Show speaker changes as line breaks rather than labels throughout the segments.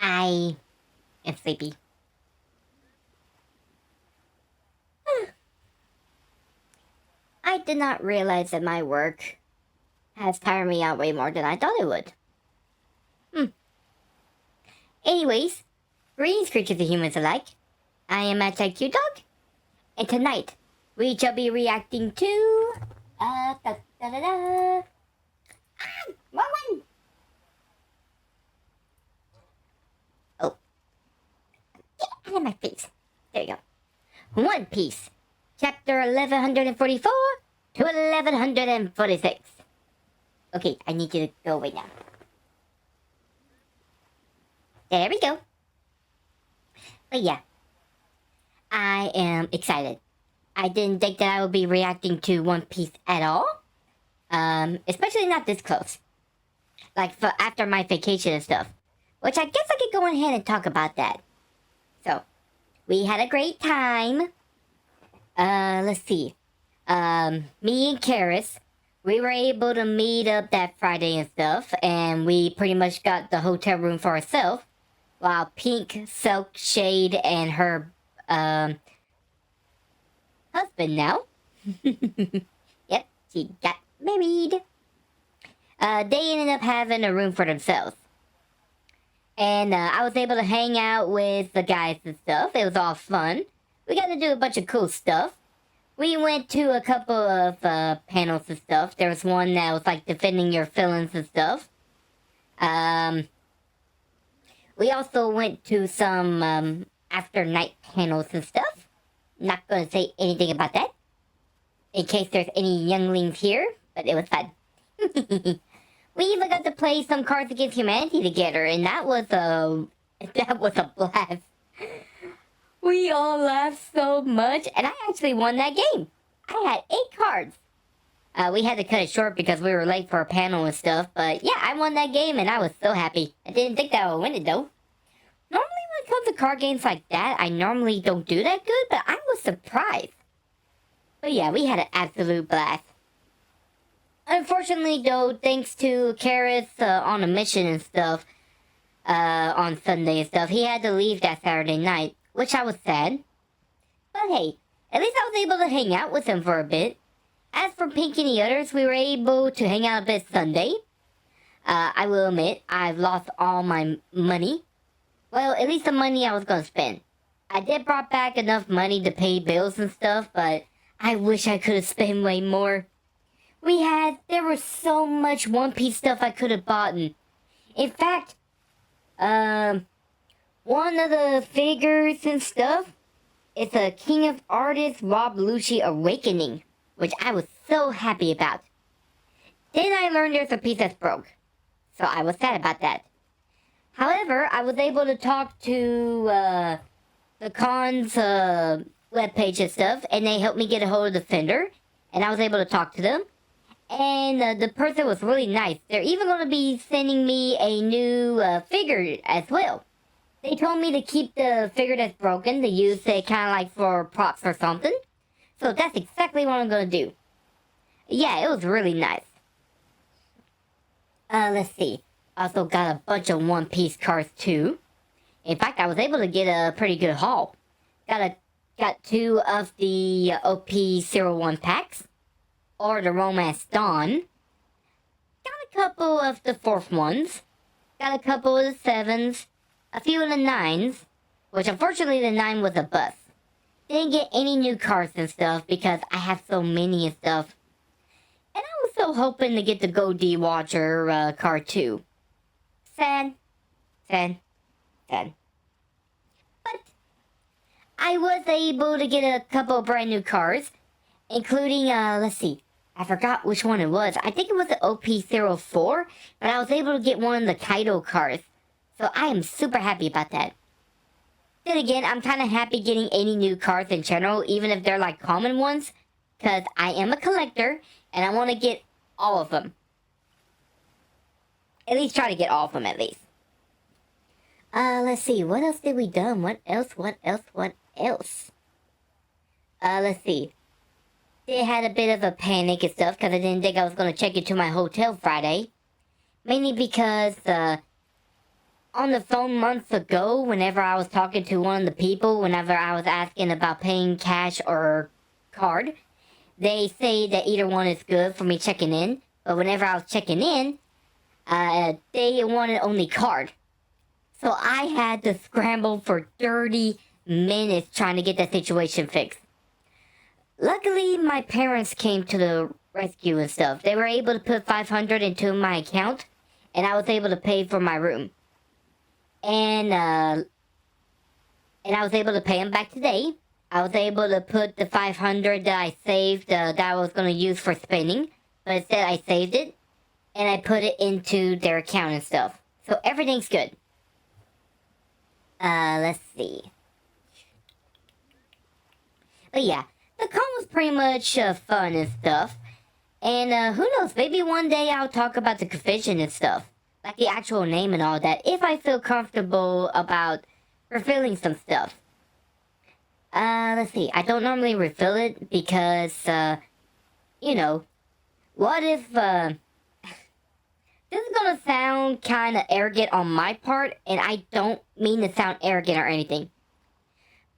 I am sleepy. I did not realize that my work has tired me out way more than I thought it would. Anyways, greetings creatures and humans alike. I am at Q Dog, and tonight we shall be reacting to da da da da. Wrong one. Oh, get out of my face. There you go. One Piece, chapter 1144 to 1146. Okay, I need you to go away now. There we go. But yeah, I am excited. I didn't think that I would be reacting to One Piece at all. Especially not this close. Like for after my vacation and stuff. Which I guess I could go ahead and talk about that. So, we had a great time. Let's see. Me and Karis, we were able to meet up that Friday and stuff. And we pretty much got the hotel room for ourselves. While Pink, Silk, Shade, and her, husband now. Yep, she got married. They ended up having a room for themselves. And, I was able to hang out with the guys and stuff. It was all fun. We got to do a bunch of cool stuff. We went to a couple of, panels and stuff. There was one that was, like, defending your feelings and stuff. We also went to some, after night panels and stuff. Not gonna say anything about that. In case there's any younglings here, but it was fun. We even got to play some Cards Against Humanity together, and that was a blast. We all laughed so much, and I actually won that game. I had 8 cards. We had to cut it short because we were late for a panel and stuff, but yeah, I won that game and I was so happy. I didn't think that I would win it though. Normally when it comes to card games like that, I normally don't do that good, but I was surprised. But yeah, we had an absolute blast. Unfortunately though, thanks to Karis on a mission and stuff, on Sunday and stuff, he had to leave that Saturday night, which I was sad. But hey, at least I was able to hang out with him for a bit. As for Pink and the others, we were able to hang out a bit Sunday. I will admit, I've lost all my money. Well, at least the money I was going to spend. I did brought back enough money to pay bills and stuff, but I wish I could have spent way more. There was so much One Piece stuff I could have bought. In fact, one of the figures and stuff, it's a King of Artists Rob Lucci Awakening, which I was so happy about. Then I learned there's a piece that's broke, so I was sad about that. However, I was able to talk to the con's webpage and stuff, and they helped me get a hold of the vendor, and I was able to talk to them. And the person was really nice. They're even going to be sending me a new figure as well. They told me to keep the figure that's broken, to use it kind of like for props or something. So that's exactly what I'm going to do. Yeah, it was really nice. Let's see. Also got a bunch of One Piece cards too. In fact, I was able to get a pretty good haul. Got 2 of the OP01 packs. Or the Romance Dawn. Got a couple of the 4th ones. Got a couple of the 7s. A few of the 9s. Which unfortunately the 9 was a bust. Didn't get any new cards and stuff because I have so many and stuff. And I was so hoping to get the Goldie Watcher card too. Sad. But I was able to get a couple of brand new cards. Including, let's see. I forgot which one it was. I think it was the OP04. But I was able to get one of the Kaido cards. So I am super happy about that. Then again, I'm kind of happy getting any new cards in general, even if they're like common ones, because I am a collector, and I want to get all of them. At least try to get all of them, at least. Let's see, what else did we done? What else? Let's see. They had a bit of a panic and stuff, because I didn't think I was going to check into my hotel Friday. Mainly because, on the phone months ago, whenever I was talking to one of the people, whenever I was asking about paying cash or card, they say that either one is good for me checking in. But whenever I was checking in, they wanted only card. So I had to scramble for 30 minutes trying to get that situation fixed. Luckily, my parents came to the rescue and stuff. They were able to put 500 into my account, and I was able to pay for my room. And I was able to pay them back today. I was able to put the 500 that I saved that I was going to use for spending, but instead I saved it, and I put it into their account and stuff. So everything's good. Let's see. But yeah, the con was pretty much fun and stuff. And who knows, maybe one day I'll talk about the convention and stuff. Like the actual name and all that, if I feel comfortable about refilling some stuff. Let's see, I don't normally refill it because, you know, what if, this is gonna sound kinda arrogant on my part, and I don't mean to sound arrogant or anything.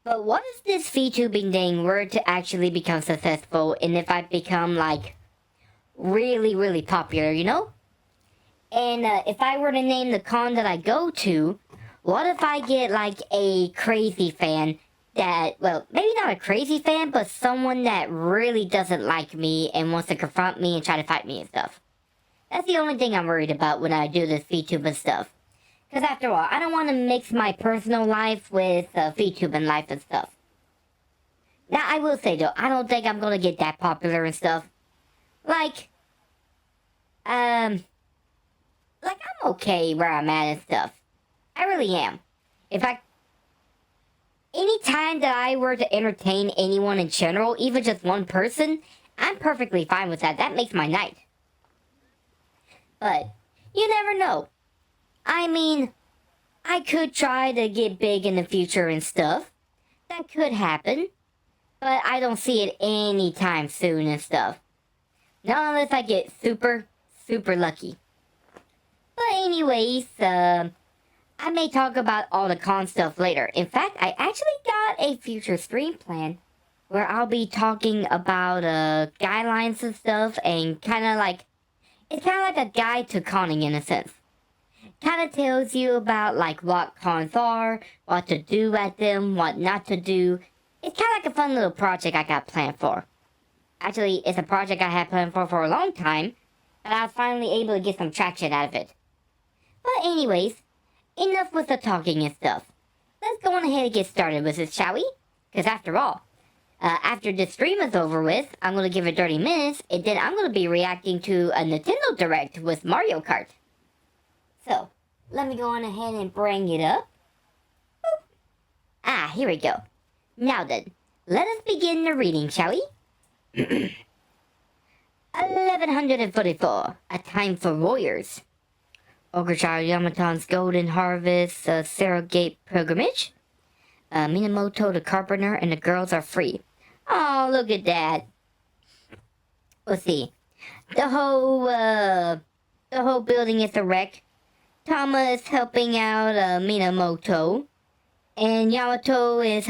But what if this VTubing thing were to actually become successful, and if I become, like, really, really popular, you know? And if I were to name the con that I go to, what if I get, like, a crazy fan that, well, maybe not a crazy fan, but someone that really doesn't like me and wants to confront me and try to fight me and stuff? That's the only thing I'm worried about when I do this VTubing stuff. Because after all, I don't want to mix my personal life with VTubing life and stuff. Now, I will say, though, I don't think I'm going to get that popular and stuff. Like, I'm okay where I'm at and stuff. I really am. In fact, anytime that I were to entertain anyone in general, even just one person, I'm perfectly fine with that. That makes my night. But, you never know. I mean, I could try to get big in the future and stuff. That could happen. But I don't see it anytime soon and stuff. Not unless I get super, super lucky. But anyways, I may talk about all the con stuff later. In fact, I actually got a future stream plan where I'll be talking about guidelines and stuff, and kind of like, it's kind of like a guide to conning in a sense. Kind of tells you about like what cons are, what to do at them, what not to do. It's kind of like a fun little project I got planned for. Actually, it's a project I had planned for a long time, and I was finally able to get some traction out of it. But anyways, enough with the talking and stuff. Let's go on ahead and get started with this, shall we? Because after all, after this stream is over with, I'm going to give it 30 minutes, and then I'm going to be reacting to a Nintendo Direct with Mario Kart. So, let me go on ahead and bring it up. Boop. Ah, here we go. Now then, let us begin the reading, shall we? 1144, A Time for Warriors. Ogre-Child Yamaton's Golden Harvest, Surrogate Pilgrimage. Minamoto the Carpenter and the girls are free. Oh, look at that. Let's see. The whole building is a wreck. Tama is helping out Minamoto, and Yamato is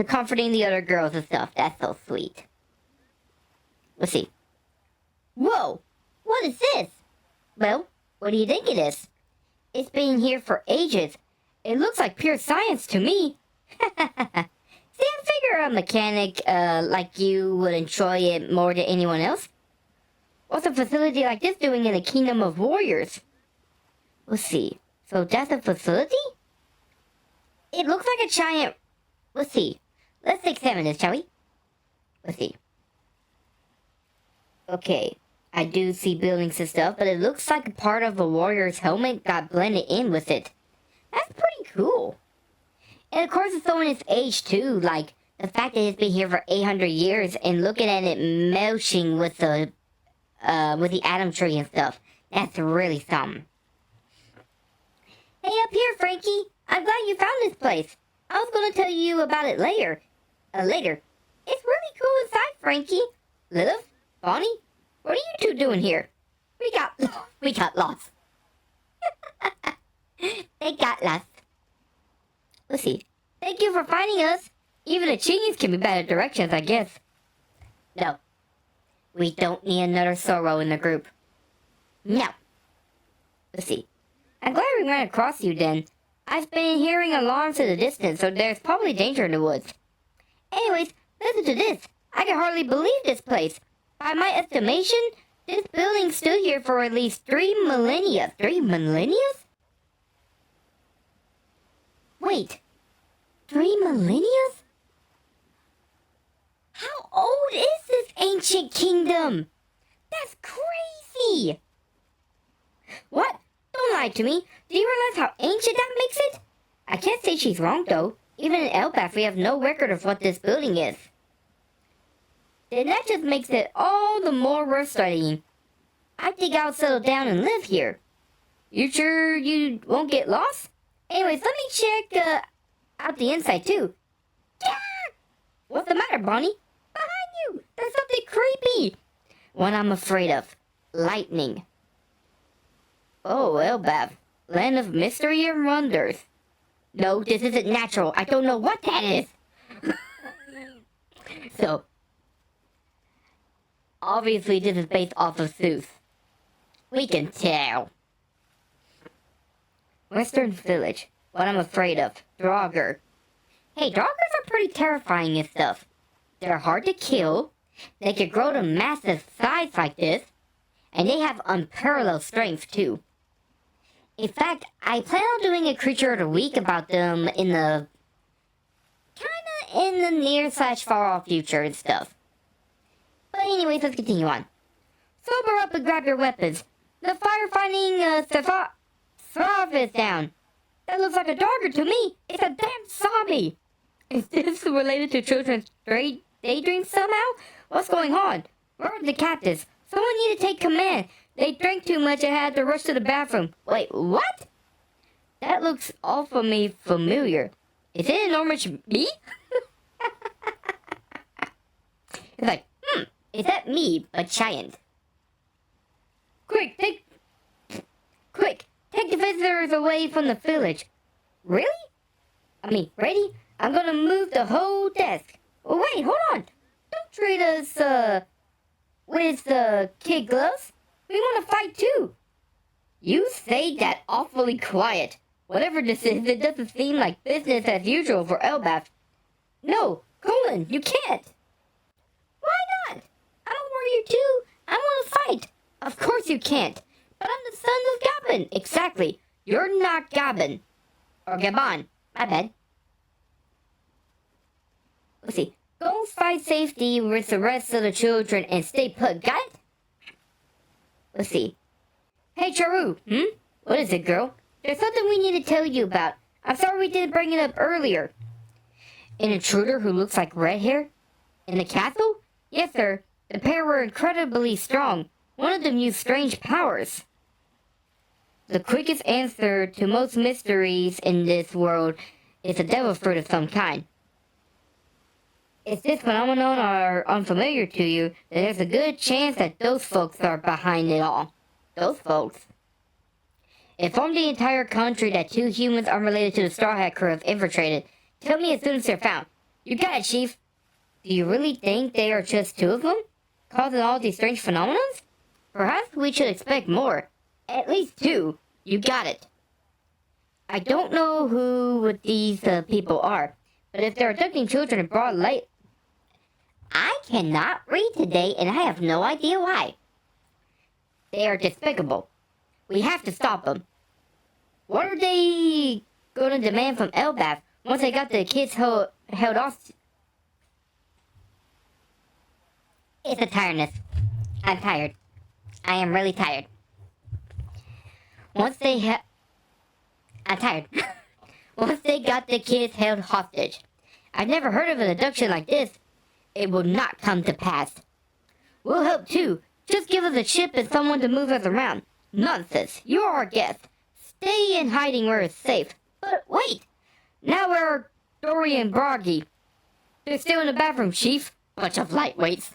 comforting the other girls and stuff. That's so sweet. Let's see. Whoa! What is this? Well, what do you think it is? It's been here for ages. It looks like pure science to me. See, I figure a mechanic like you would enjoy it more than anyone else. What's a facility like this doing in the Kingdom of Warriors? Let's see. So that's a facility? It looks like a giant... Let's see. Let's examine this, shall we? Let's see. Okay. I do see buildings and stuff, but it looks like a part of a warrior's helmet got blended in with it. That's pretty cool. And of course it's showing its age too, like the fact that it's been here for 800 years and looking at it melting with the atom tree and stuff. That's really something. Hey, up here, Frankie. I'm glad you found this place. I was going to tell you about it later. Later. It's really cool inside, Frankie. Lilith? Bonnie? What are you two doing here? We got lost. They got lost. Let's see. Thank you for finding us. Even the genius can be bad at directions, I guess. No. We don't need another sorrow in the group. No. Let's see. I'm glad we ran across you then. I've been hearing alarms in the distance, so there's probably danger in the woods. Anyways, listen to this. I can hardly believe this place. By my estimation, this building stood here for at least 3 millennia. 3 millennia? Wait. 3 millennia? How old is this ancient kingdom? That's crazy! What? Don't lie to me. Do you realize how ancient that makes it? I can't say she's wrong, though. Even in Elbaf, we have no record of what this building is. Then that just makes it all the more worth studying. I think I'll settle down and live here. You sure you won't get lost? Anyways, let me check out the inside, too. Yeah! What's the matter, Bonnie? Behind you! There's something creepy! What I'm afraid of. Lightning. Oh, Elbaf. Land of mystery and wonders. No, this isn't natural. I don't know what that is. So, obviously this is based off of Zeus. We can tell. Western Village. What I'm afraid of. Draugr. Hey, Draugrs are pretty terrifying and stuff. They're hard to kill. They can grow to massive size like this. And they have unparalleled strength too. In fact, I plan on doing a creature of the week about them in the near/far off future and stuff. But anyways, let's continue on. Sober up and grab your weapons. The firefighting Srav is down. That looks like a dogger to me. It's a damn zombie. Is this related to children's daydreams somehow? What's going on? Where are the captives? Someone need to take command. They drank too much and had to rush to the bathroom. Wait, what? That looks awfully familiar. Is it an orange me? It's like, is that me, but giant? Quick, take the visitors away from the village. Really? Ready? I'm gonna move the whole desk. Oh, wait, hold on. Don't treat us, with, kid gloves. We want to fight too. You say that awfully quiet. Whatever this is, it doesn't seem like business as usual for Elbaf. No, Colin, you can't. Why not? I'm a warrior too. I want to fight. Of course you can't. But I'm the son of Gabon. Exactly. You're not Gabon. Or Gabon. My bad. Let's see. Go find safety with the rest of the children and stay put. Got it? Let's see. Hey, Charu. What is it, girl? There's something we need to tell you about. I'm sorry we didn't bring it up earlier. An intruder who looks like red hair? In the castle? Yes, sir. The pair were incredibly strong. One of them used strange powers. The quickest answer to most mysteries in this world is a devil fruit of some kind. If this phenomenon are unfamiliar to you, then there's a good chance that those folks are behind it all. Those folks. Inform the entire country that 2 humans unrelated to the Straw Hat crew have infiltrated. Tell me as soon as they're found. You got it, Chief. Do you really think they are just 2 of them, causing all these strange phenomena? Perhaps we should expect more. At least 2. You got it. I don't know who these people are, but if they're abducting children in broad light, I cannot read today, and I have no idea why. They are despicable. We have to stop them. What are they going to demand from Elbaf once they got the kids held off? It's a tiredness. I'm tired. I am really tired. I'm tired. Once they got the kids held hostage. I've never heard of an abduction like this. It will not come to pass. We'll help too. Just give us a ship and someone to move us around. Nonsense. You're our guest. Stay in hiding where it's safe. But wait. Now where are Dory and Broggy? They're still in the bathroom, Chief. Bunch of lightweights.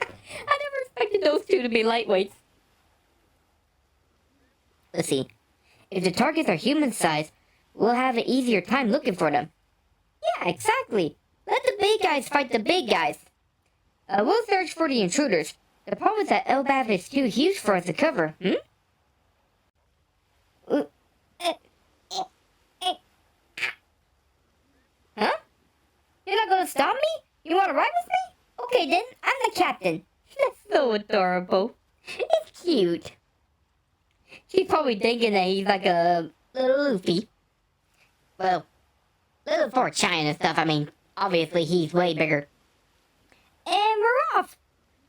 I never expected those 2 to be lightweights. Let's see. If the targets are human-sized, we'll have an easier time looking for them. Yeah, exactly. Let the big guys fight the big guys. We'll search for the intruders. The problem is that Elbaf is too huge for us to cover, Huh? You're not gonna stop me? You wanna ride with me? Okay then, I'm the captain. That's so adorable. It's cute. She's probably thinking that he's like a little Luffy. Well, little for China stuff, I mean, obviously he's way bigger. And we're off!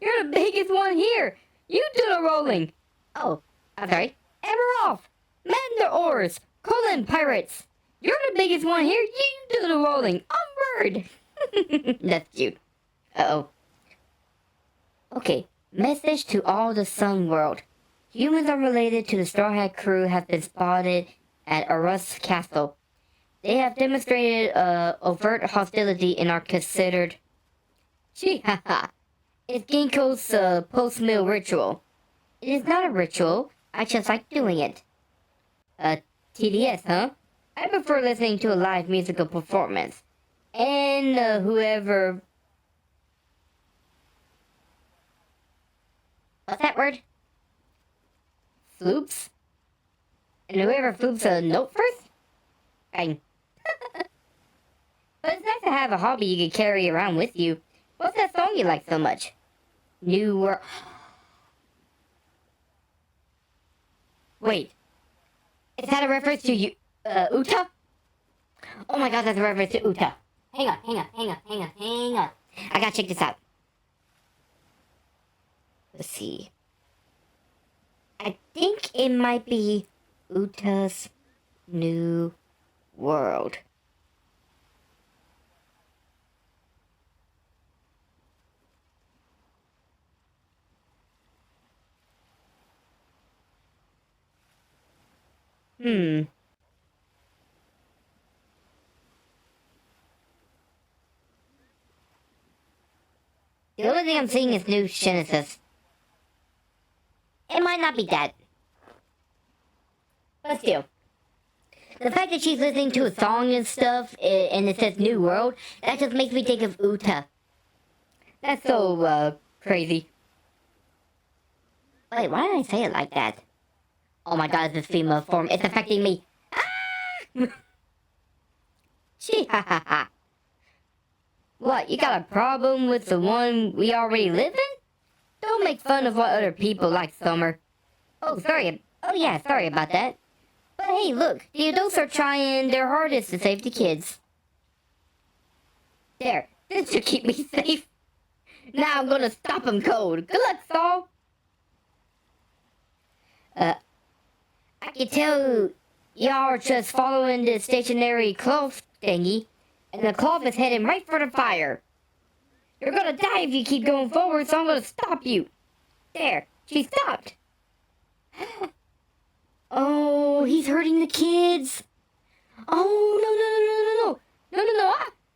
You're the biggest one here! You do the rolling! Oh, I'm sorry. And we're off! Man the oars! Colon pirates! You're the biggest one here, you do the rolling! Onward! That's cute. Uh-oh. Okay, message to all the Sun World. Humans unrelated to the Straw Hat crew have been spotted at Arus Castle. They have demonstrated overt hostility and are considered... Gee, haha. It's Ginkgo's post-meal ritual. It is not a ritual. I just like doing it. TDS, huh? I prefer listening to a live musical performance. And whoever... What's that word? Floops? And whoever floops a note first? Bang. But it's nice to have a hobby you can carry around with you. What's that song you like so much? New World... Wait. Is that a reference to you, Uta? Oh my god, that's a reference to Uta. Hang on. I gotta check this out. Let's see. I think it might be Uta's New World. The only thing I'm seeing is New Genesis. It might not be that. But still. The fact that she's listening to a song and stuff, and it says New World, that just makes me think of Uta. That's so, crazy. Wait, why did I say it like that? Oh my god, this female form, it's affecting me. Ah! Gee, ha ha ha. What, you got a problem with the one we already live in? Don't make fun of what other people like, Summer. Oh, sorry. Oh yeah, sorry about that. But hey, look, the adults are trying their hardest to save the kids. There, this should keep me safe. Now I'm gonna stop them cold. Good luck, Saul. I can tell y'all are just following the stationary cloth thingy, and the cloth is heading right for the fire. You're gonna die if you keep going forward, so I'm gonna stop you. There, she stopped. Oh, he's hurting the kids. Oh, no,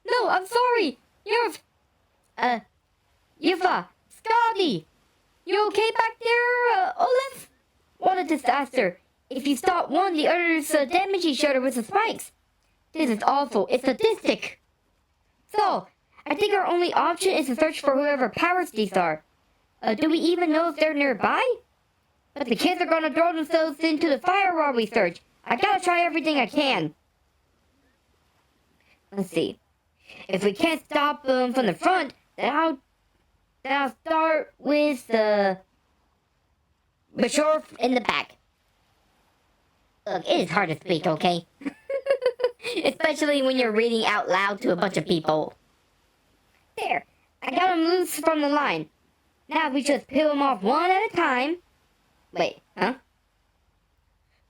no, I'm sorry. Yifa, Scotty, you okay back there, Olaf? What a disaster. If you stop one, the others damage each other with the spikes. This is awful. It's sadistic. So, I think our only option is to search for whoever powers these are. Do we even know if they're nearby? But the kids are gonna throw themselves into the fire while we search. I gotta try everything I can. Let's see. If we can't stop them from the front, then I'll start with the Bashor in the back. Look, it is hard to speak, okay? Especially when you're reading out loud to a bunch of people. There, I got them loose from the line. Now we just peel them off one at a time. Wait, huh?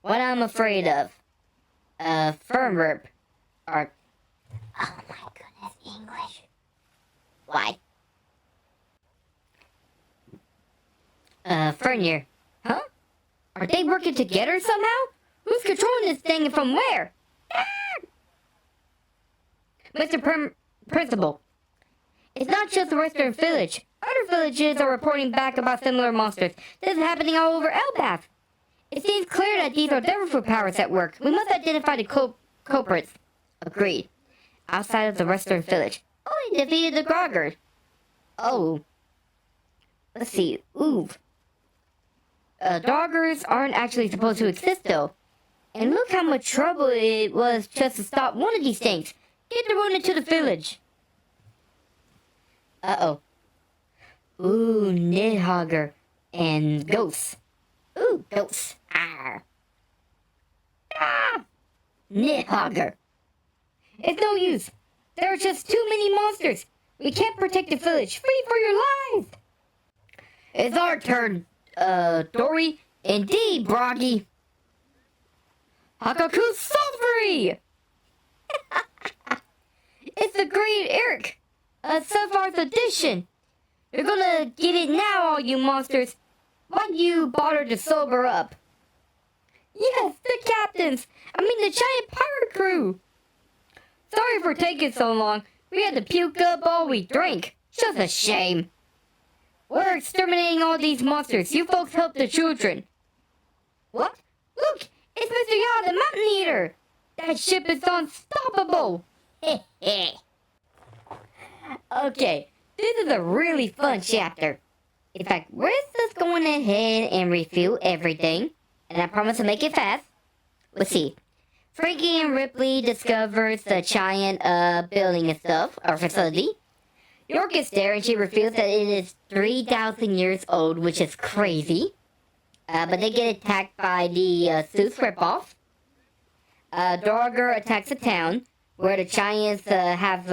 What I'm afraid of. Firmware. Or... Oh my goodness, English. Why? Furnier. Huh? Are they working together somehow? Who's controlling this thing and from where? Ah! Mr. Principal. It's not just the Western Village. Other villages are reporting back about similar monsters. This is happening all over Elbaf. It seems clear that these are devil powers at work. We must identify the culprits. Agreed. Outside of the western village. Oh, they defeated the Grogger. Oh. Let's see. Ooh. Doggers aren't actually supposed to exist, though. And look how much trouble it was just to stop one of these things. Get the rune into the village. Uh-oh. Ooh, Nidhogger and ghosts. Ooh, ghosts. Ah. Nidhogger. It's no use. There are just too many monsters. We can't protect the village. Free for your lives. It's our turn, Dory. Indeed, Broggy. Hakaku Sulfury! It's the Great Eric, Sephiroth's edition. You're gonna get it now, all you monsters. Why'd you bother to sober up? Yes, the captains. I mean the giant pirate crew. Sorry for taking so long. We had to puke up all we drank. Just a shame. We're exterminating all these monsters. You folks help the children. What? Look, it's Mr. Yaw, the Mountain Eater. That ship is unstoppable. Okay, this is a really fun chapter. In fact, we're just going ahead and review everything, and I promise to make it fast. Let's see. Frankie and Ripley discovers the giant building and stuff, or facility. York is there and she reveals that it is 3,000 years old, which is crazy. But they get attacked by the Zeus ripoff. Dorger attacks a town where the giants have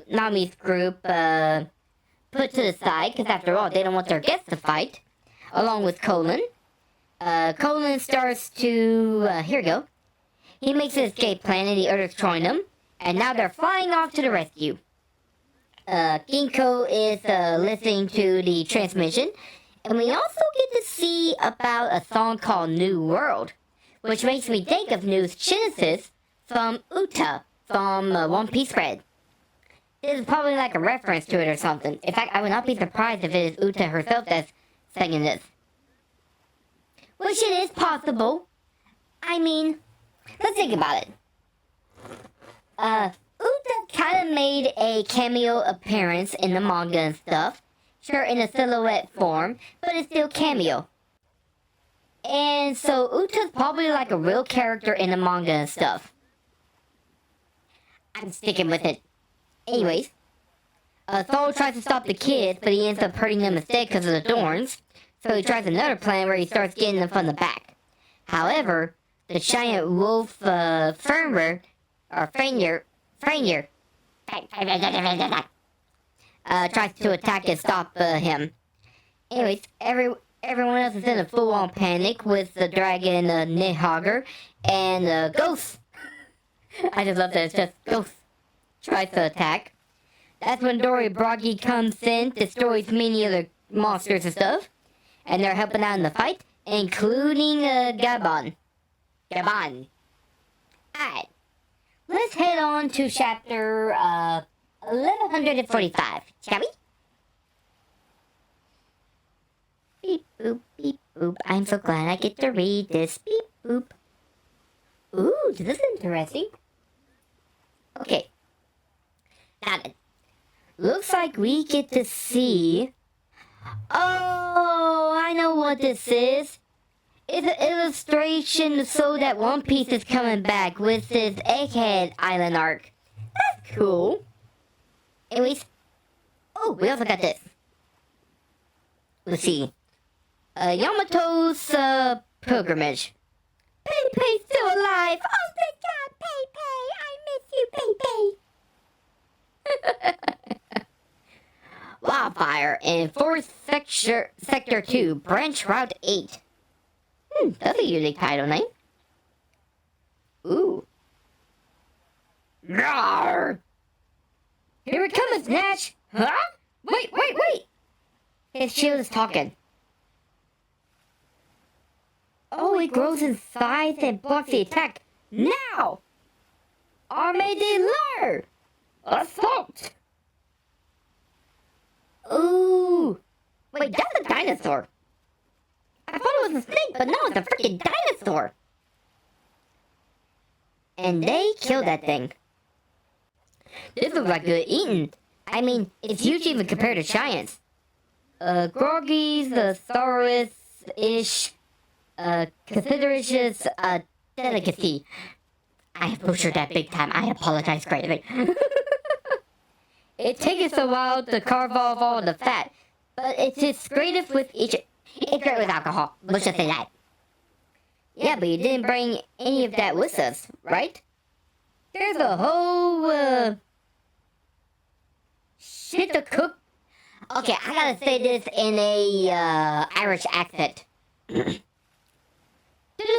Nami's group put to the side, because after all, they don't want their guests to fight, along with Colin. Colin starts to, here we go. He makes an escape plan and the others join him, and now they're flying off to the rescue. Ginkgo is listening to the transmission, and we also get to see about a song called New World, which makes me think of News Genesis from Uta from One Piece Red. This is probably like a reference to it or something. In fact, I would not be surprised if it is Uta herself that's singing this. Which it is possible. I mean, let's think about it. Uta kind of made a cameo appearance in the manga and stuff. Sure, in a silhouette form, but it's still cameo. And so Uta's probably like a real character in the manga and stuff. I'm sticking with it. Anyways, Thor tries to stop the kids, but he ends up hurting them instead because of the thorns. So he tries another plan where he starts getting them from the back. However, the giant wolf Fenrir tries to attack and stop him. Anyways, everyone else is in a full-on panic with the dragon Nidhogger and Ghost. I just love that it's just Ghost tries to attack. That's when Dory Broggy comes in, destroys many other monsters and stuff, and they're helping out in the fight, including Gabon. Alright, let's head on to chapter 1145, shall we? Beep boop, beep boop. I'm so glad I get to read this. Beep boop. Ooh, this is interesting. Okay. Got it. Looks like we get to see... Oh, I know what this is. It's an illustration so that One Piece is coming back with this Egghead Island arc. That's cool. Anyways. Oh, we also got this. Let's see. Yamato's pilgrimage. Pei-Pei's still alive. Oh, thank God, Pei-Pei. I miss you, Pei-Pei. Wildfire in 4th Sector 2, Branch Route 8. That's a unique title name. Ooh. Rawr! Here it comes, Nash! Huh? Wait! His shield is talking. Oh, it grows in size and blocks the attack. Now! Armée de l'air! Assault! Ooh! Wait, that's a dinosaur. I thought it was a snake, but now it's a freaking dinosaur. And they killed that thing. This looks like good eating. I mean, it's huge even compared to giants. Groggy's the Saurus-ish, considerations a delicacy. I have butchered that big time. I apologize greatly. It takes us a while to carve off all the fat, but it's great with each. It's great with alcohol. Let's just say that. Yeah, but you didn't bring any of that with us, right? There's a whole shit to cook. Okay, I gotta say this in a Irish accent. There's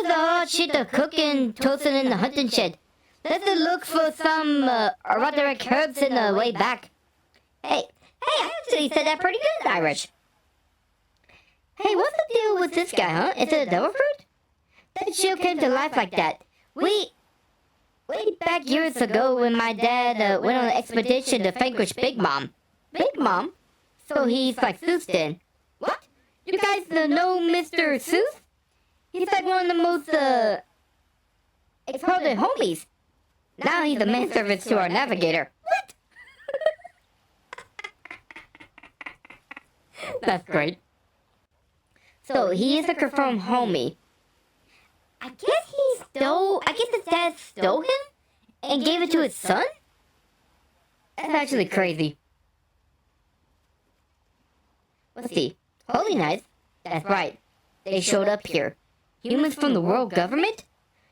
a hot shit to cook and toasting in the hunting shed. Let's look for some erotic herbs in the way back. Hey, I actually said that pretty good in Irish. Hey, what's the deal with this guy, huh? Is it a devil fruit? That shield came to life like that. Way back years ago when my dad went on an expedition to vanquish Big Mom. Big Mom? So he's like Seuss then. What? You guys know Mr. Seuss? He's like one of the most exploded homies. Now he's a manservant to our navigator. What? That's great. So he is a confirmed homie. I guess his dad stole him and gave it to his son? That's actually crazy. Let's see. Holy Knights? That's right. They showed up here. Humans from the world government?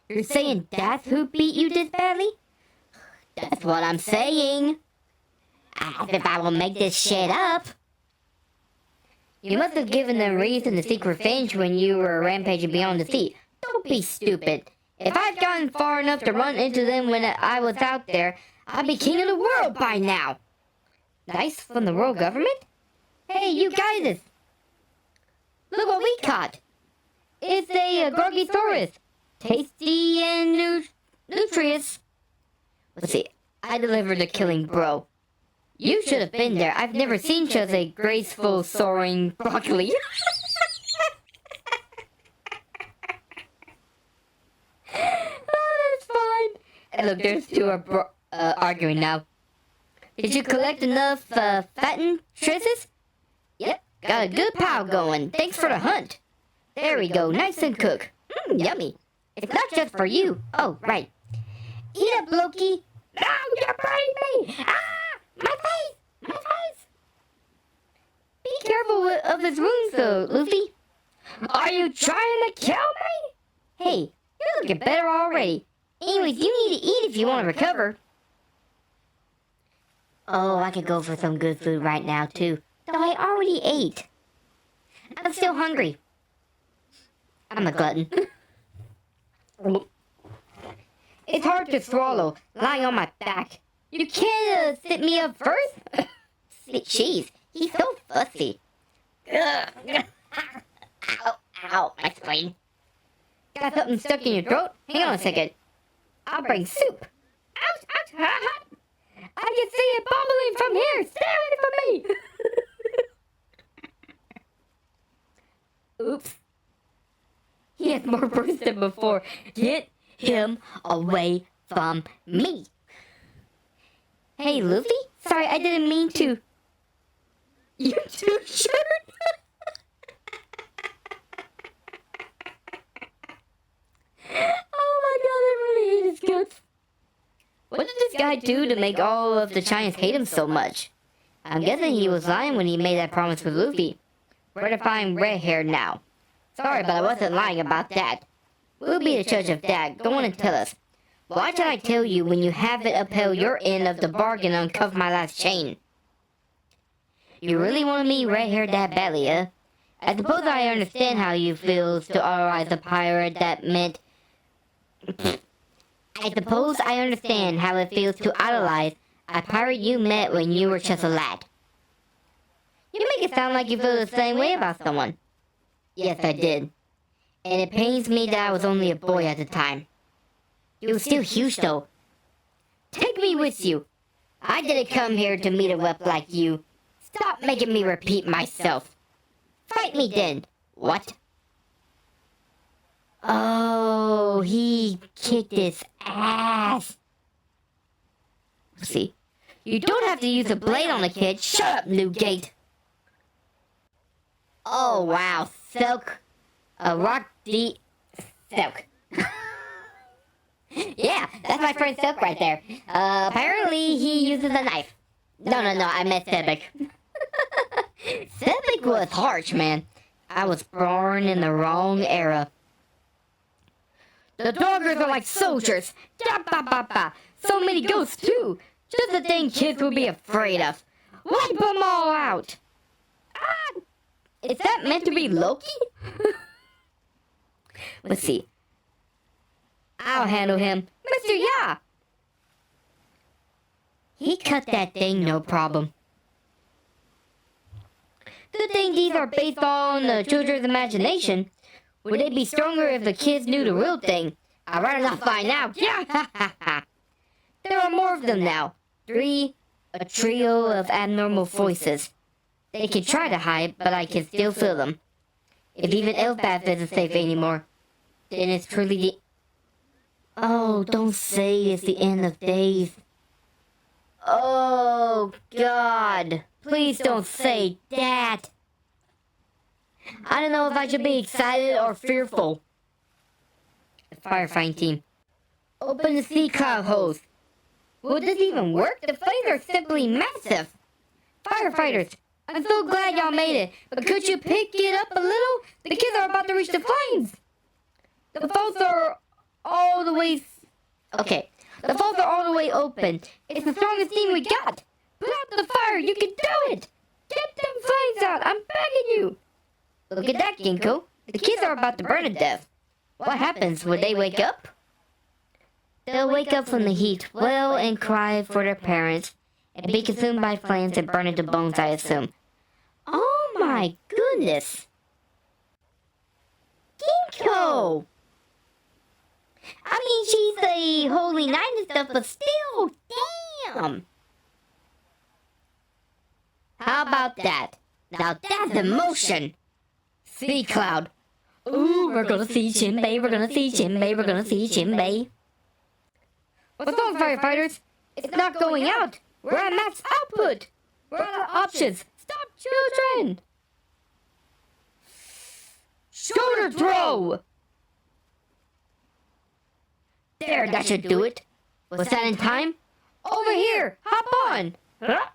You're saying that's who beat you this badly? That's what I'm saying. As if I will make this shit up. You must have given them reason to seek revenge when you were rampaging beyond the sea. Don't be stupid. If I'd gotten far enough to run into them when I was out there, I'd be king of the world by now. Nice from the world government? Hey, you guys! Look what we caught! It's a Gorgosaurus. Tasty and nutritious. Let's see. I delivered the killing bro. You should have been there. I've never seen such a graceful soaring broccoli. Oh, that's fine. And look, there's two are arguing now. Did you collect enough fattened traces? Yep, got a good pile going. Thanks for the hunt. There we go, nice and cooked. Yummy. It's not just for you. Oh, right. Eat up, Loki. No, you're burning me. Ah, my face, my face. Be careful of his wounds, though, Luffy. Are you trying to kill me? Hey, you're looking better already. Anyways, you need to eat if you want to recover. Oh, I could go for some good food right now, too. Though I already ate. I'm still hungry. I'm a glutton. It's hard to swallow, lying on my back. You can't sit me up first? Jeez, he's so fussy. Ow, ow, my spine. Got something stuck in your throat? Hang on a second. I'll bring soup. Ouch, ouch, hot. I can see it bubbling from here, staring for me. Oops. He has more bursts than before. Get him away from me. Hey, Luffy? Sorry, I didn't mean to. You too, shirt? Oh my god, I really hate his guts. What did this guy do to make all of the giants hate him so much? I'm guessing he was lying when he made that promise with Luffy. Where to find red hair now? Sorry, but I wasn't lying about that. We'll be the judge of that. Go on and tell us. Why should I tell you when you haven't upheld your end of the bargain and uncuffed my last chain? You really wanted me red-haired that badly, huh? I suppose I understand how you feel to idolize a pirate that meant... I suppose I understand how it feels to idolize a pirate you met when you were just a lad. You make it sound like you feel the same way about someone. Yes, I did. And it pains me that I was only a boy at the time. You were still huge, though. Take me with you. I didn't come here to meet a whelp like you. Stop making me repeat myself. Fight me then. What? Oh, he kicked his ass. Let's see. You don't have to use a blade on a kid. Shut up, Newgate. Oh, wow. Silk. Rock D. Silk. Yeah, that's my friend Silk right there. Apparently he uses a knife. No, I meant Silk. Silk was harsh, man. I was born in the wrong era. The doggers are like soldiers. Da ba ba ba. So many ghosts too. Just the thing kids would be afraid of. Wipe them all out. Ah! Is that meant to be Loki? Let's see. I'll handle him. Mr. Ya! He cut that thing, no problem. Good thing these are based on the children's imagination. Would they be stronger if the kids knew the real thing? I'd rather not find out. Yeah! There are more of them now. 3, a trio of abnormal voices. They can try to hide, but I can still feel them. If even Elfbath isn't safe anymore, then it's truly the... Oh, don't say it's the end of days. Oh, God. Please don't say that. I don't know if I should be excited or fearful. The firefighting team. Open the sea cloud hose. Will this even work? The flames are simply massive. Firefighters, I'm so glad y'all made it, but could you pick it up a little? The kids are about to reach the flames. The falls are all the way... Okay, the falls are all the way open. It's the strongest thing we got. Put out the fire, you can do it. Get them flames out, I'm begging you. Look at that, Ginkgo. The kids are about to burn to death. What happens? Would they wake up? They'll wake up from the heat, wail and cry for their parents, and be consumed by flames and burn into bones, I assume. Oh my goodness! Ginkgo! I mean, she's a holy knight and stuff, but still, damn! How about that? Now that's emotion! Sea cloud! Ooh, we're gonna see Jinbei, we're gonna see Jinbei, we're gonna see Jinbei. What's wrong, firefighters? It's not going out! We're at max output! We're out of options! Stop, children! Shoulder throw! There, that should do it. Was that in time? Over here! Hop on! Huh?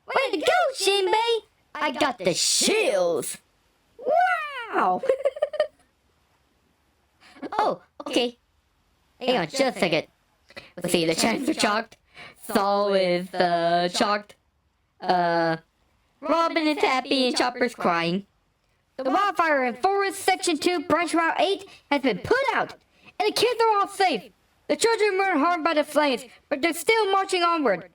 Way to go, Jinbei! I got the shills! Wow! Oh, okay. Hang on, just a second. Let's see, the chants are chalked. Saul is, chalked. Robin is happy and Chopper's crying. The wildfire in Forest Section 2, Branch Route 8 has been put out, and the kids are all safe. The children weren't harmed by the flames, but they're still marching onward.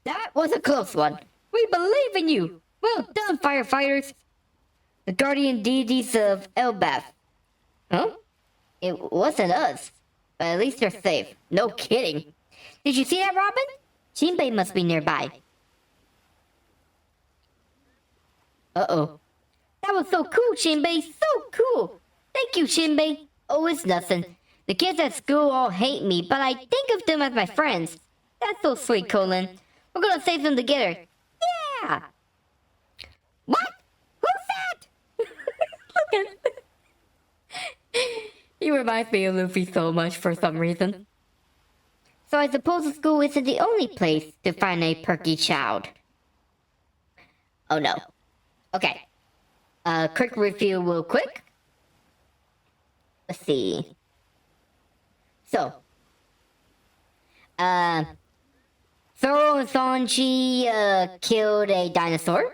That was a close one. We believe in you. Well done, firefighters. The guardian deities of Elbaf. Huh? It wasn't us. But at least they're safe. No kidding. Did you see that, Robin? Jinbei must be nearby. Uh-oh. That was so cool, Jinbei. So cool. Thank you, Jinbei. Oh, it's nothing. The kids at school all hate me, but I think of them as my friends. That's so sweet, Colin. We're gonna save them together. Yeah! What? Who's that? Look at... He reminds me of Luffy so much for some reason. So I suppose the school isn't the only place to find a perky child. Oh no. Okay. Quick review real quick. Let's see. So. Zoro and Sanji, killed a dinosaur.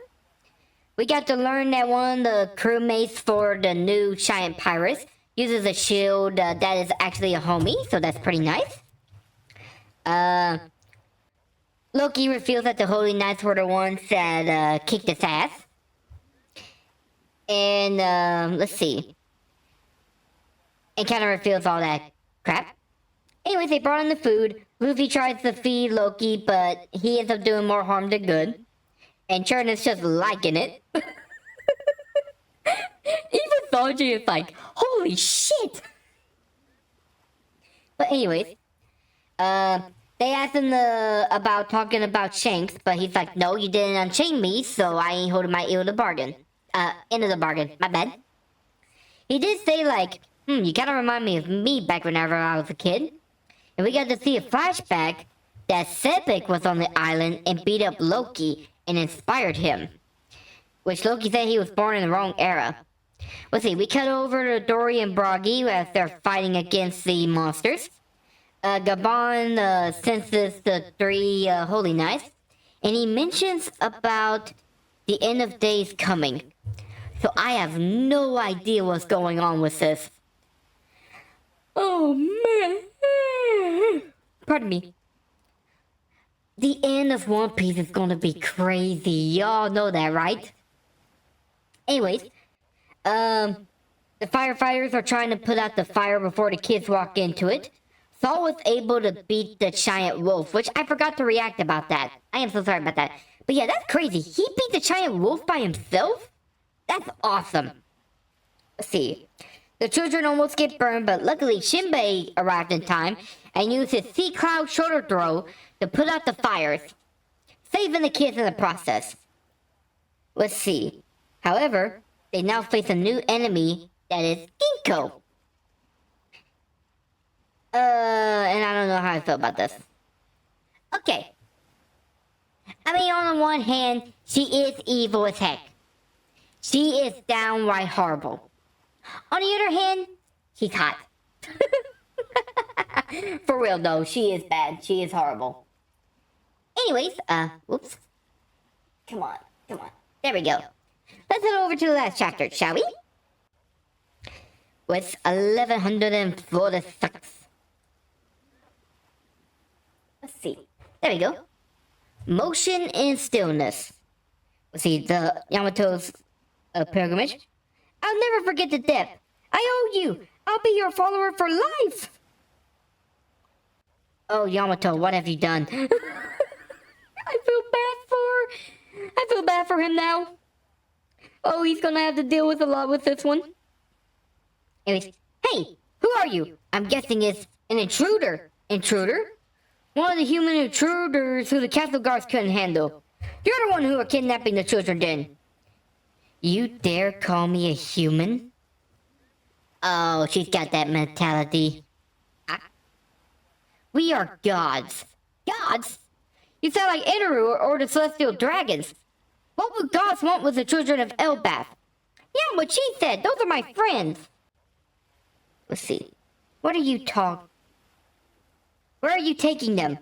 We got to learn that one of the crewmates for the new giant pirates uses a shield that is actually a homie, so that's pretty nice. Loki reveals that the Holy Knights were the ones that kicked his ass. And let's see. And kind of reveals all that crap. Anyways, they brought in the food. Luffy tries to feed Loki, but he ends up doing more harm than good. And Churn is just liking it. Even Sanji is like, holy shit! But anyways, they asked him about talking about Shanks, but he's like, no, you didn't unchain me, so I ain't holding my end of the bargain. End of the bargain. My bad. He did say like, you kind of remind me of me back whenever I was a kid. And we got to see a flashback that Sepik was on the island and beat up Loki and inspired him. Which Loki said he was born in the wrong era. Let's see, we cut over to Dory and Bragi as they're fighting against the monsters. Gabon senses the three holy knights, and he mentions about the end of days coming. So I have no idea what's going on with this. Oh man! Pardon me. The end of One Piece is gonna be crazy. Y'all know that, right? Anyways, the firefighters are trying to put out the fire before the kids walk into it. Saul was able to beat the giant wolf, which I forgot to react about that. I am so sorry about that. But yeah, that's crazy. He beat the giant wolf by himself? That's awesome. Let's see. The children almost get burned, but luckily Shinbei arrived in time and used his sea cloud shoulder throw to put out the fires, saving the kids in the process. Let's see. However, they now face a new enemy that is Ginkgo. And I don't know how I feel about this. Okay. I mean, on the one hand, she is evil as heck. She is downright horrible. On the other hand, she's hot. For real though, she is bad. She is horrible. Anyways, whoops. Come on. There we go. Let's head over to the last chapter, shall we? With 1146. Let's see. There we go. Motion and stillness. Let's see, the Yamato's pilgrimage. I'll never forget the depth. I owe you. I'll be your follower for life. Oh, Yamato, what have you done? I feel bad for him now. Oh, he's gonna have to deal with a lot with this one. Anyways, hey, who are you? I'm guessing it's an intruder. Intruder? One of the human intruders who the castle guards couldn't handle. You're the one who are kidnapping the children then. You dare call me a human? Oh, she's got that mentality. We are gods. Gods? You sound like Inaru or the celestial dragons. What would gods want with the children of Elbath? Yeah, what she said. Those are my friends. Let's see. What are you talking? Where are you taking them?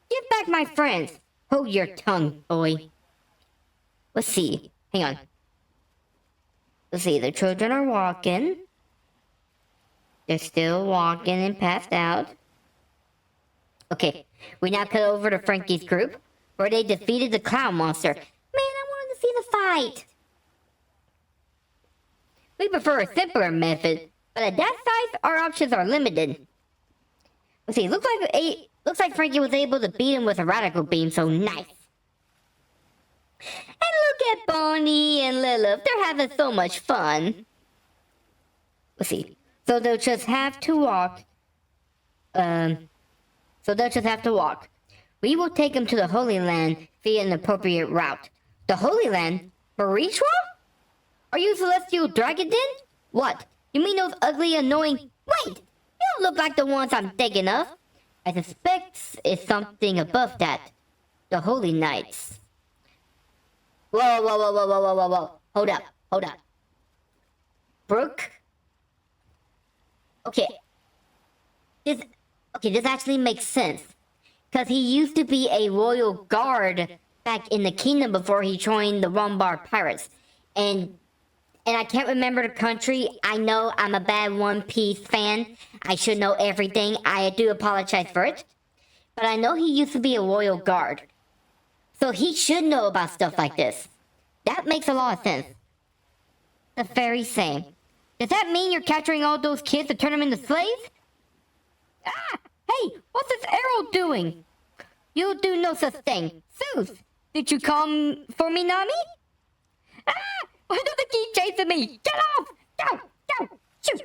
Give back my friends. Hold your tongue, boy. Let's see. Hang on. Let's see. The children are walking. They're still walking and passed out. Okay. We now cut over to Frankie's group, where they defeated the clown monster. Man, I wanted to see the fight. We prefer a simpler method, but at that size, our options are limited. Let's see, looks like Frankie was able to beat him with a radical beam, so nice. And look at Bonnie and Lilith, they're having so much fun. Let's see, so they'll just have to walk. We will take them to the Holy Land via an appropriate route. The Holy Land? Baritra? Are you a celestial dragon then? What? You mean those ugly, annoying... Wait! You don't look like the ones I'm thinking of. I suspect it's something above that. The Holy Knights. Whoa. Hold up. Brooke? Okay. This actually makes sense. Because he used to be a royal guard back in the kingdom before he joined the Rumbar Pirates. And I can't remember the country. I know I'm a bad One Piece fan. I should know everything. I do apologize for it. But I know he used to be a royal guard. So he should know about stuff like this. That makes a lot of sense. The very same. Does that mean you're capturing all those kids to turn them into slaves? Ah! Hey! What's this arrow doing? You'll do no such thing. Zeus! Did you come for me, Nami? Ah! Why do they keep chasing me? Get off! Go! Shoot!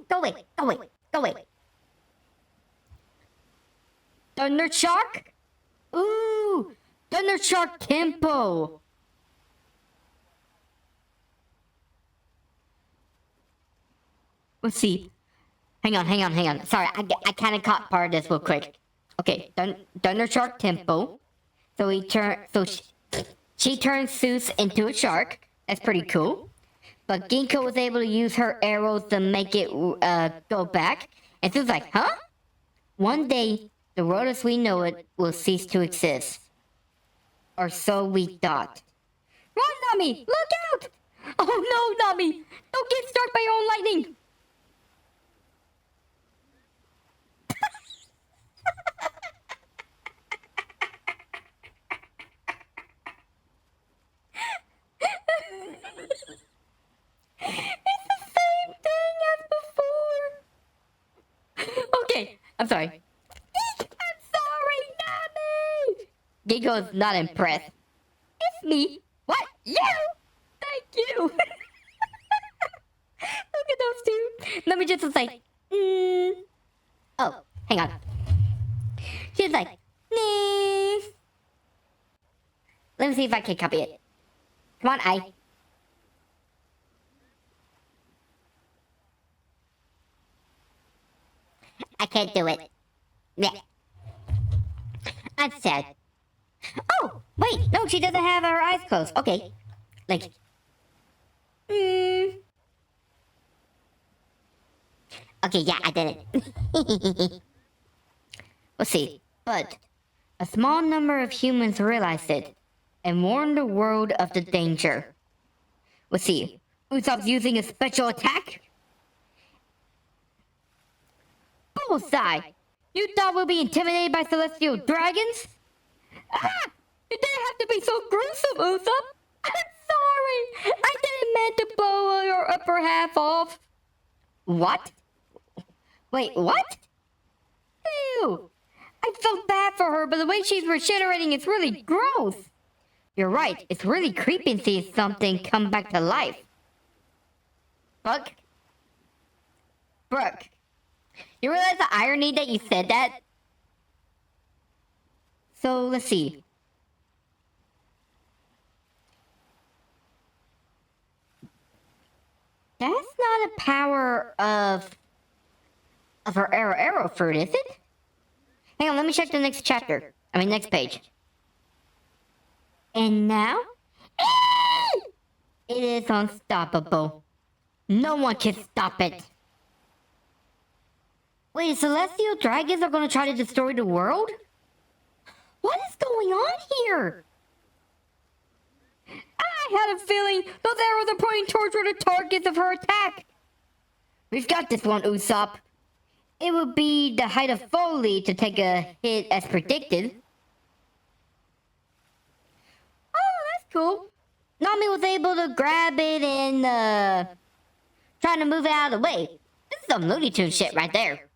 Go away! Thunder Shark? Ooh, Thunder Shark Temple. Let's see. Hang on. Sorry, I kind of caught part of this real quick. Okay, Thunder Shark Temple. So she turns Zeus into a shark. That's pretty cool. But Ginkgo was able to use her arrows to make it go back. And Zeus was like, huh? One day, the world as we know it will cease to exist. Or so we thought. Run, Nami! Look out! Oh no, Nami! Don't get struck by your own lightning! It's the same thing as before. Okay, I'm sorry. I'm sorry, Nami! Ginkgo's not impressed. It's me. What? You? Thank you. Look at those two. Let me just say, oh, hang on. She's like, let me see if I can copy it. Come on, I can't do it. Yeah. I'm sad. Oh, wait, no, she doesn't have her eyes closed. Okay. Like, okay, yeah, I did it. Let's see. But a small number of humans realized it and warned the world of the danger. Let's see. Usopp's using a special attack? Bullseye! You thought we'd be intimidated by celestial dragons? Ah! It didn't have to be so gruesome, Usopp! I'm sorry! I didn't mean to blow your upper half off! What? Wait, what? Ew! I felt bad for her, but the way she's regenerating is really gross! You're right, it's really creepy to see something come back to life. Brooke. You realize the irony that you said that? So, let's see. That's not a power of her arrow fruit, is it? Hang on, let me check the next chapter. Next page. And now? It is unstoppable. No one can stop it. Wait, celestial dragons are gonna try to destroy the world? What is going on here? I had a feeling those arrows are pointing towards where the targets of her attack. We've got this one, Usopp. It would be the height of folly to take a hit as predicted. Oh, that's cool. Nami was able to grab it and, trying to move it out of the way. This is some Looney Tunes shit right there.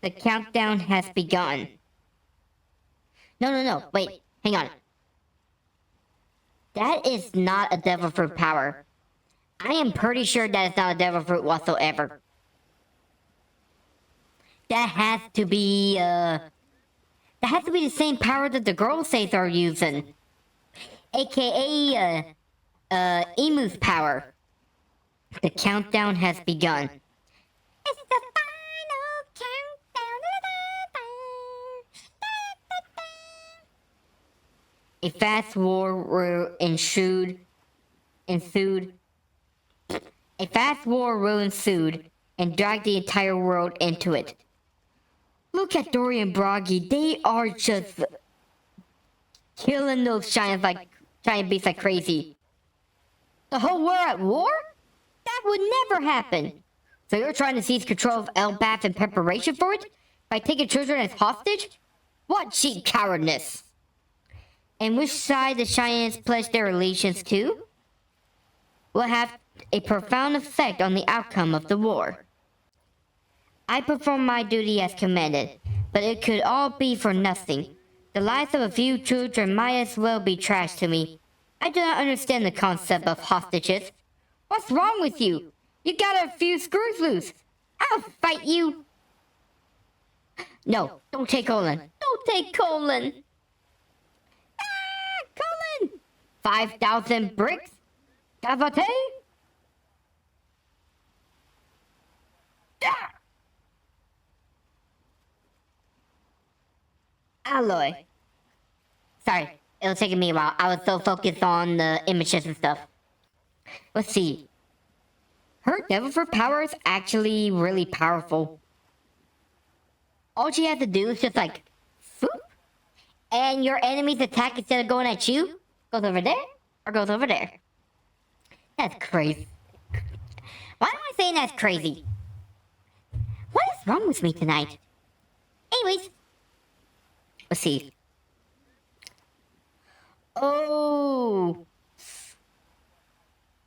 The countdown has begun. No, wait, hang on. That is not a devil fruit power. I am pretty sure that it's not a devil fruit whatsoever. That has to be, that has to be the same power that the girls say they're using. AKA, Emu's power. The countdown has begun. It's the final countdown. A fast war ensued. A fast war will ensued and dragged the entire world into it. Look at Dory and Broggy. They are just killing those giant beasts like crazy. The whole world at war? That would never happen. So you're trying to seize control of Elbaf in preparation for it? By taking children as hostage? What cheap cowardness! And which side the Cheyennes pledge their allegiance to will have a profound effect on the outcome of the war. I perform my duty as commanded, but it could all be for nothing. The lives of a few children might as well be trash to me. I do not understand the concept of hostages. What's wrong with you? You got a few screws loose. I'll fight you. No, don't take colon. Don't take colon. Colon. 5,000 bricks. Cavate. Alloy. Sorry, it was taking me a while. I was so focused on the images and stuff. Let's see. Her devil fruit power is actually really powerful. All she has to do is just like, swoop, and your enemy's attack instead of going at you, goes over there, or goes over there. That's crazy. Why am I saying that's crazy? What is wrong with me tonight? Anyways, let's see. Oh.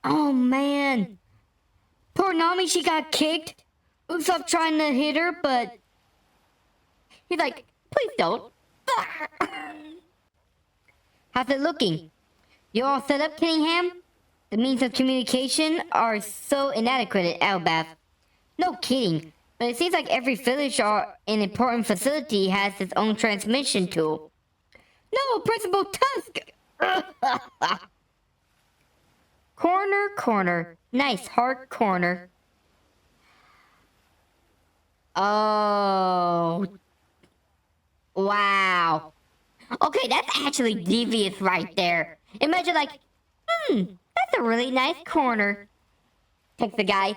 Oh, man. Poor Nami, she got kicked. Usopp trying to hit her, but he's like, please don't. How's it looking? You all set up, Cunningham? The means of communication are so inadequate at Elbaf. No kidding, but it seems like every village or an important facility has its own transmission tool. No, Principal Tusk! Corner. Nice, hard corner. Oh. Wow. Okay, that's actually devious right there. Imagine like, that's a really nice corner. Takes the guy,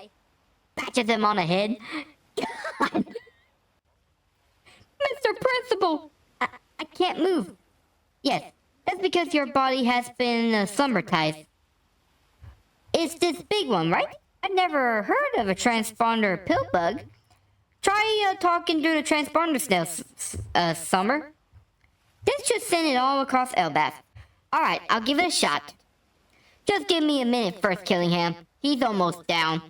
patches him on the head. God. Mr. Principal, I can't move. Yes, that's because your body has been summertized. It's this big one, right? I've never heard of a transponder pill bug. Try talking to the transponder snail, Summer. This should send it all across Elbaf. Alright, I'll give it a shot. Just give me a minute first, Killingham. He's almost down.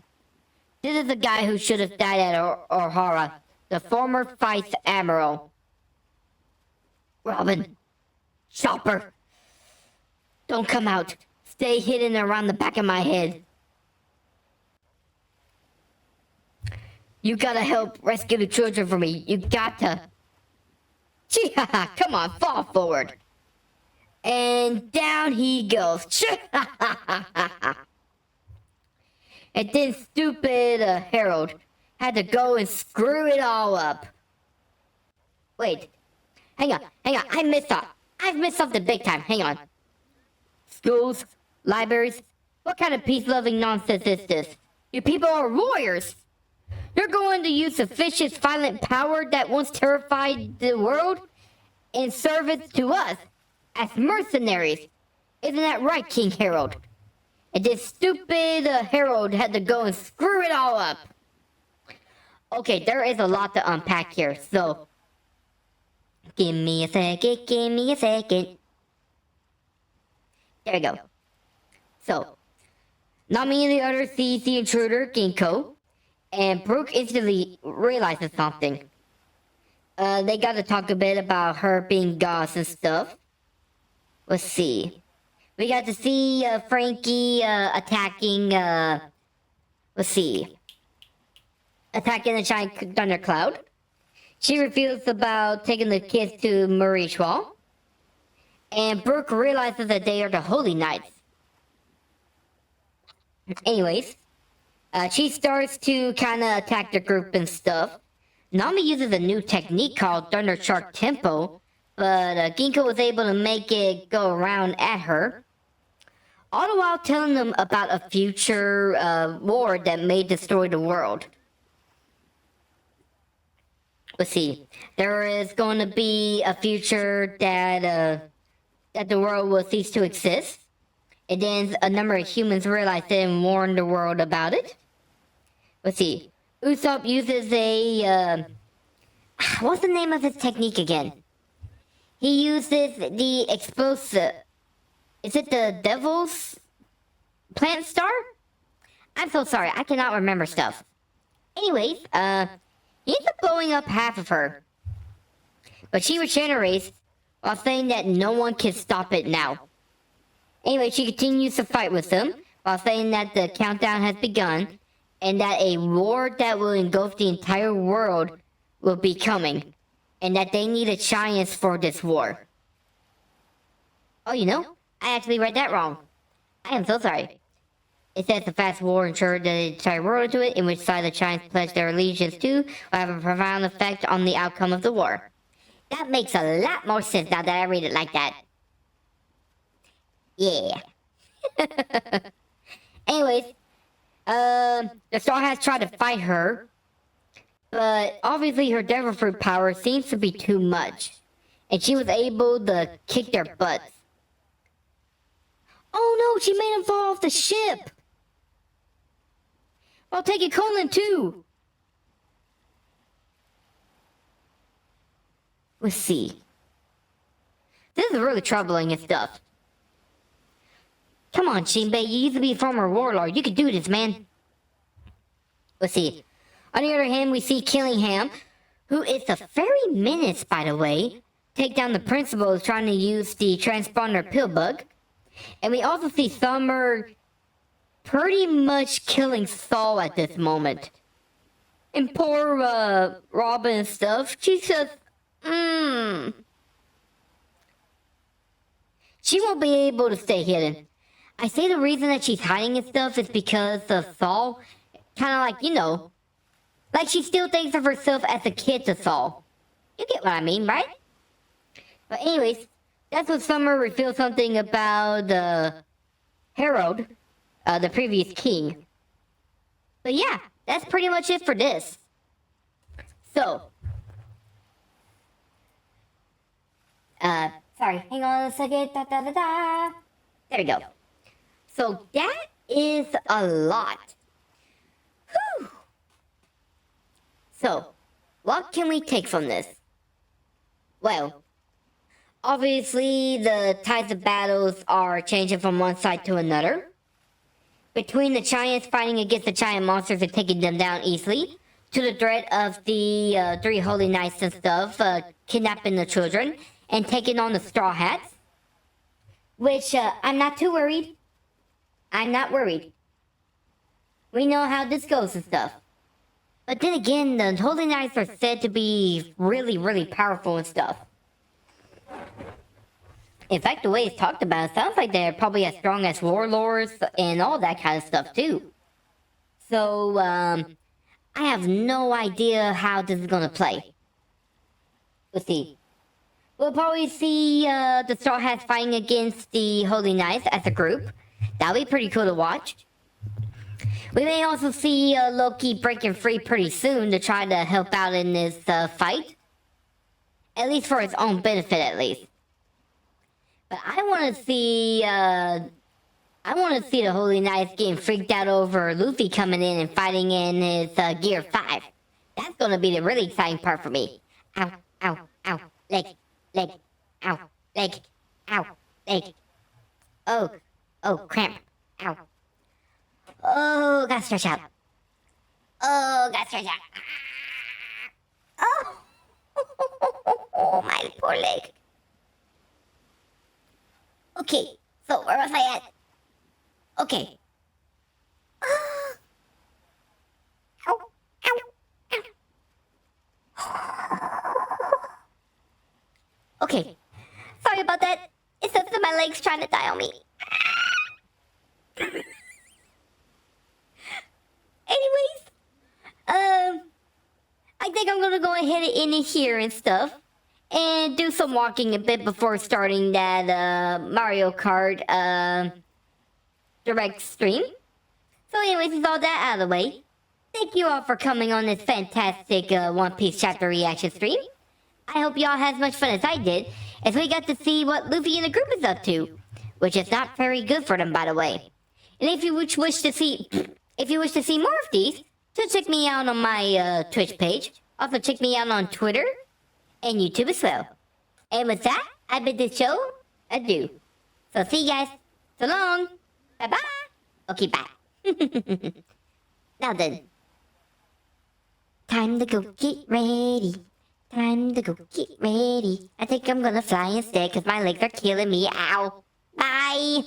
This is the guy who should have died at O'Hara, the former Vice Admiral. Robin. Chopper. Don't come out. Stay hidden around the back of my head. You gotta help rescue the children for me. You gotta. Chee-ha-ha, come on, fall forward. And down he goes. And then stupid Harold had to go and screw it all up. Wait. Hang on. I missed something. I've missed something big time. Hang on. Schools, libraries. What kind of peace-loving nonsense is this? You people are warriors. You're going to use the vicious, violent power that once terrified the world in service to us as mercenaries. Isn't that right, King Harold? And this stupid Harold had to go and screw it all up. Okay, there is a lot to unpack here, so give me a second. There we go. So, Nami and the others sees the intruder, Ginkgo, and Brooke instantly realizes something. They got to talk a bit about her being gods and stuff. Let's see. We got to see Frankie attacking, let's see. Attacking the giant thundercloud. She reveals about taking the kids to Marichwal. And Brooke realizes that they are the Holy Knights. Anyways, she starts to kind of attack the group and stuff. Nami uses a new technique called Thunder Shark Tempo, but Ginkgo was able to make it go around at her. All the while telling them about a future war that may destroy the world. Let's see. There is going to be a future that the world will cease to exist. And then a number of humans realize it and warn the world about it. Let's see. Usopp uses a, what's the name of his technique again? He uses the explosive, is it the Devil's Plant Star? I'm so sorry, I cannot remember stuff. Anyways, he ends up blowing up half of her. But she regenerates while saying that no one can stop it now. Anyway, she continues to fight with them while saying that the countdown has begun and that a war that will engulf the entire world will be coming. and that they needed giants for this war. Oh, you know, I actually read that wrong. I am so sorry. It says the fast war ensured the entire world to it, in which side the giants pledged their allegiance to, will have a profound effect on the outcome of the war. That makes a lot more sense now that I read it like that. Yeah. Anyways, the Star has tried to fight her, but obviously her devil fruit power seems to be too much, and she was able to kick their butts. Oh no, she made him fall off the ship! I'll take it, Colin, too! Let's see. This is really troubling and stuff. Come on, Shinbei, you used to be a former warlord. You could do this, man. Let's see. On the other hand, we see Killingham, who is the very menace, by the way, take down the principal trying to use the transponder pillbug. And we also see Summer pretty much killing Saul at this moment. And poor, Robin and stuff, she's just, She won't be able to stay hidden. I say the reason that she's hiding and stuff is because of Saul. Kind of like, you know, like she still thinks of herself as a kid to Saul. You get what I mean, right? But anyways, that's when Summer reveals something about, Harold, the previous king. But yeah, that's pretty much it for this. So, sorry, hang on a second. There we go. So that is a lot. Whew. So, what can we take from this? Well, obviously the tides of battles are changing from one side to another. Between the giants fighting against the giant monsters and taking them down easily, to the threat of the three holy knights and stuff, kidnapping the children, and taking on the Straw Hats. Which, I'm not too worried. I'm not worried. We know how this goes and stuff. But then again, the Holy Knights are said to be really, really powerful and stuff. In fact, the way it's talked about, it sounds like they're probably as strong as warlords and all that kind of stuff too. So, I have no idea how this is gonna play. Let's see. We'll probably see the Straw Hats fighting against the Holy Knights as a group. That'll be pretty cool to watch. We may also see Loki breaking free pretty soon to try to help out in this fight. At least for his own benefit, at least. But I want to see the Holy Knights getting freaked out over Luffy coming in and fighting in his Gear 5. That's gonna be the really exciting part for me. Ow, ow, ow, leg, leg, ow, leg, ow, leg. Oh, cramp, ow. Oh, gotta stretch out. Oh, gotta stretch out. Oh, oh, my poor leg. Okay, so where was I at? Okay. Ow, ow, ow. Okay, sorry about that. It's just that my leg's trying to die on me. Anyways, I think I'm gonna go ahead and end it here and stuff. And do some walking a bit before starting that, Mario Kart, direct stream. So anyways, with all that out of the way, thank you all for coming on this fantastic, One Piece chapter reaction stream. I hope y'all had as much fun as I did, as we got to see what Luffy and the group is up to. Which is not very good for them, by the way. And if you wish to see more of these, just check me out on my, Twitch page. Also check me out on Twitter and YouTube as well. And with that, I bid this show adieu. So see you guys. So long. Bye-bye. Okay, bye. Now then. Time to go get ready. Time to go get ready. I think I'm gonna fly instead because my legs are killing me. Ow. Bye.